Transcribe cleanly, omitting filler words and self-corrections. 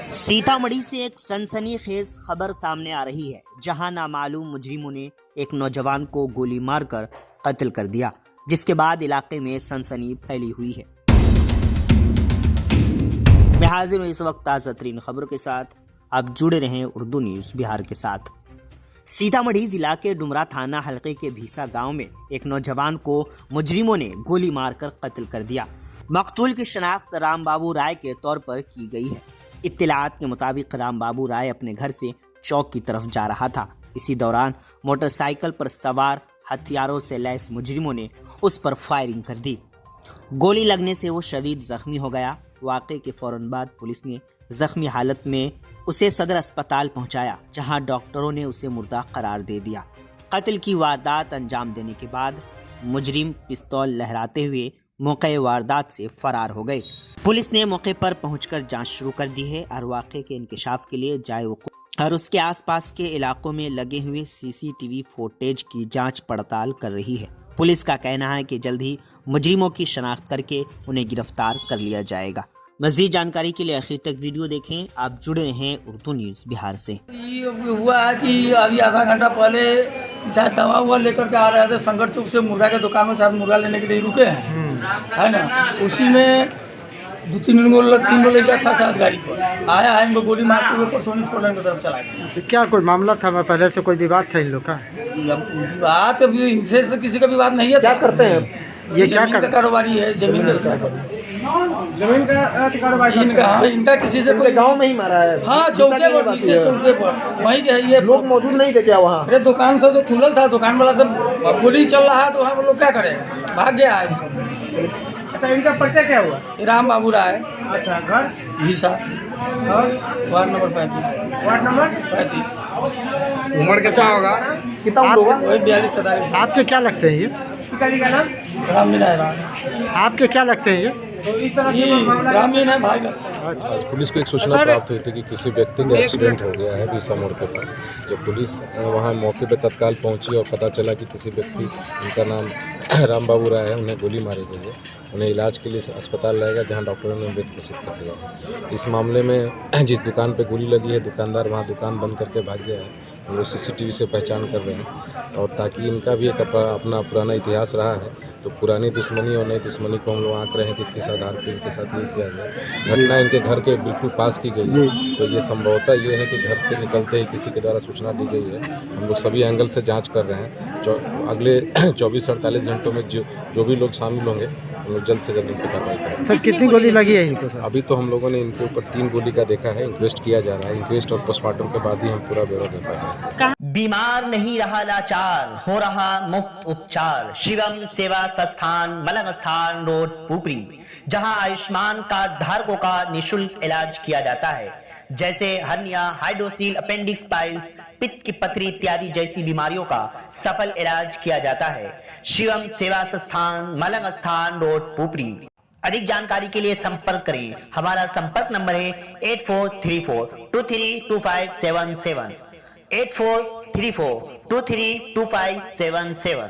सीतामढ़ी से एक सनसनीखेज खबर सामने आ रही है, जहां नामालूम मुजरिमों ने एक नौजवान को गोली मारकर कत्ल कर दिया, जिसके बाद इलाके में सनसनी फैली हुई है। मैं हाजिर हूं इस वक्त ताज़ा तरीन खबरों के साथ। आप जुड़े रहें उर्दू न्यूज़ बिहार के साथ। सीतामढ़ी जिला के डुमरा थाना हलके के भीसा गांव में एक नौजवान को मुजरिमों ने गोली मारकर कत्ल कर दिया। मकतूल की शनाख्त राम बाबू राय के तौर पर की गई है। इत्तलात के मुताबिक राम बाबू राय अपने घर से चौक की तरफ जा रहा था। इसी दौरान मोटरसाइकिल पर सवार हथियारों से लैस मुजरिमों ने उस पर फायरिंग कर दी। गोली लगने से वो शदीद जख्मी हो गया। वाक़े के फौरन बाद पुलिस ने जख्मी हालत में उसे सदर अस्पताल पहुंचाया, जहां डॉक्टरों ने उसे मुर्दा करार दे दिया। कत्ल की वारदात अंजाम देने के बाद मुजरिम पिस्तौल लहराते हुए मौके वारदात से फरार हो गए। पुलिस ने मौके पर पहुंचकर जांच शुरू कर दी है और वाक़े के इंकशाफ के लिए जाए और उसके आसपास के इलाकों में लगे हुए सीसीटीवी फुटेज की जांच पड़ताल कर रही है। पुलिस का कहना है कि जल्द ही मुजरिमों की शनाख्त करके उन्हें गिरफ्तार कर लिया जाएगा। मज़ीद जानकारी के लिए आखिर तक वीडियो देखें। आप जुड़े रहें उर्दू न्यूज़ बिहार से। ये हुआ है कि अभी आधा घंटा पहले शायद दवा हुआ लेकर के आ रहे थे, संगठ चौक से मुर्गा के दुकान में शायद मुर्गा लेने के लिए रुके हैं, है ना। उसी में तीन लोग लड़का था शायद गाड़ी पर आया है, इनको गोली मारते हुए परसोनी फोरन की तरफ चला गया। क्या कोई मामला था? पहले से कोई विवाद था इन लोग का? विवाद अभी इनसे किसी का विवाद नहीं है। क्या करते हैं ये? क्या कारोबारी है, जमीन का कारोबारी इनका किसी से कोई गांव में ही मारा है। हाँ, चौके पर वहीं ये लोग मौजूद नहीं थे क्या वहाँ? अरे दुकान से तो खुलल था, दुकान वाला सब गोली चल रहा है तो वहाँ लोग क्या करें, भाग गया है। अच्छा, इनका परिचय क्या हुआ? राम बाबू राय। अच्छा, घर भीसा और वार्ड नंबर 35। Ward number 35। उम्र कितना होगा? कितना होगा? वही 42-43। आपके क्या लगते हैं ये? पिताजी का नाम ग्रामीण है। आपके क्या लगते हैं ये? ग्रामीण है भाई। आज पुलिस को एक सूचना प्राप्त हुई थी कि किसी व्यक्ति का एक्सीडेंट हो गया है भीसा मोड़ के पास। जब पुलिस वहां मौके पर तत्काल पहुंची और पता चला कि किसी व्यक्ति, उनका नाम राम बाबू राय है, उन्हें गोली मारी गई है। उन्हें इलाज के लिए अस्पताल लाया गया, जहां डॉक्टरों ने मृत घोषित कर दिया। इस मामले में जिस दुकान पर गोली लगी है, दुकानदार वहाँ दुकान बंद करके भाग गया है। हम लोग सीसीटीवी से पहचान कर रहे हैं, और ताकि इनका भी एक अपना पुराना इतिहास रहा है, तो पुरानी दुश्मनी और नई दुश्मनी को हम लोग आंक रहे हैं कि किस आधार पर इनके साथ ये किया गया। घटना इनके घर के बिल्कुल पास की गई है, तो ये संभवतः ये है कि घर से निकलते ही किसी के द्वारा सूचना दी गई है। हम लोग सभी एंगल से जांच कर रहे हैं। अगले 24-48 घंटों में जो भी लोग शामिल होंगे, हम लोग जल्द से जल्द इन पर कार्रवाई करेंगे। सर, कितनी गोली लगी है इनको? अभी तो हम लोगों ने इनके ऊपर 3 गोली का देखा है। इंक्वेस्ट किया जा रहा है। इंक्वेस्ट और पोस्टमार्टम के बाद ही हम पूरा ब्यौरा दे पाएंगे। बीमार नहीं रहा लाचार, हो रहा मुफ्त उपचार। शिवम सेवा संस्थान, मलंग स्थान रोड, पुपरी, जहां आयुष्मान कार्ड धारकों का निःशुल्क इलाज किया जाता है, जैसे हर्निया, हाइड्रोसील, अपेंडिक्स, पाइल्स, पित्त की पथरी इत्यादि जैसी बीमारियों का सफल इलाज किया जाता है। शिवम सेवा संस्थान, मलंग स्थान रोड, पुपरी। अधिक जानकारी के लिए संपर्क करें। हमारा संपर्क नंबर है 8434232577, 8434232577।